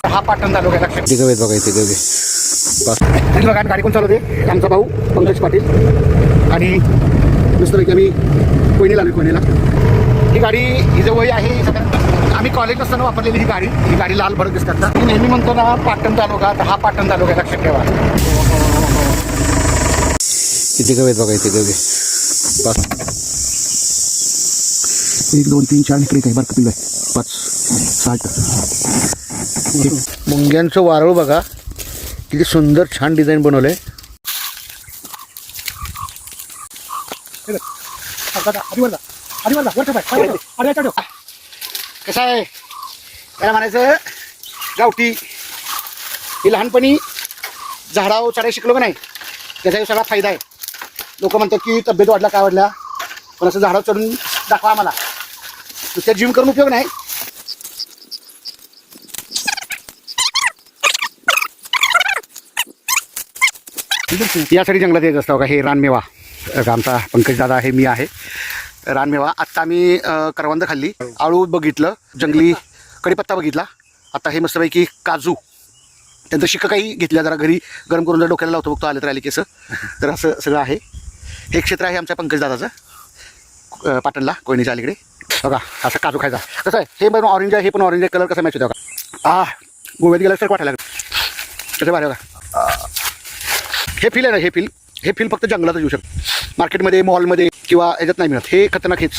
हा पाटण चालू आहे लक्षात तिघं आहेत बघा, तिघं बस. बघा गाडी कोण चालवते? आमचा भाऊ पंकज पाटील. आणि दुसरं की आम्ही कोयनेला आलो. कोयनेला ही गाडी ही जो वय आहे आम्ही कॉलेज असताना वापरलेली ही गाडी लाल भडक दिसतात ना. मी नेहमी म्हणतो ना पाटण चालू का, तर हा पाटण चालू आहे लक्षात ठेवा. तिघं आहेत बघा, तिघं बस. 1 2 3 4 इकडे काही बारकं पिल्लं आहे. 5 7 मुंग्यांचं वारूळ बघा, किती सुंदर छान डिझाईन बनवलंय. कसं आहे त्याला म्हणायचं गावठी. ही लहानपणी झाडावर चढायला शिकलो का नाही, त्याचा सगळा फायदा आहे. लोक म्हणतात की तब्येत वाढला काय वाढला, पण असं झाडावर चढून दाखवा आम्हाला. नुसत्या जिम करून उपयोग नाही. यासाठी जंगलात येत असतो का. हे रानमेवा आमचा पंकज दादा आहे, मी आहे. रानमेवा आत्ता आम्ही करवंद खाल्ली, आळू बघितलं, जंगली कडीपत्ता बघितला. आता हे मस्तपैकी काजू, त्यांचं शिकं काही घेतल्या, जरा घरी गरम करून जर डोक्याला लावतो बघतो आले तर आले केस. तर असं सगळं आहे. हे क्षेत्र आहे आमच्या पंकज दादाचं पाटणला कोयनेच्या अलीकडे. बघा असं काजू खायचा. कसं आहे हे पण ऑरेंज आहे, हे पण ऑरेंज आहे. कलर कसा मॅच होता बघा. गोव्यात गेला तर वाटायला लागतं कसं भारी बघा. हे फील आहे ना, हे फील फक्त जंगलातच येऊ शकतं. मार्केटमध्ये, मॉलमध्ये किंवा याच्यात नाही मिळत. हे खतरनाक हेच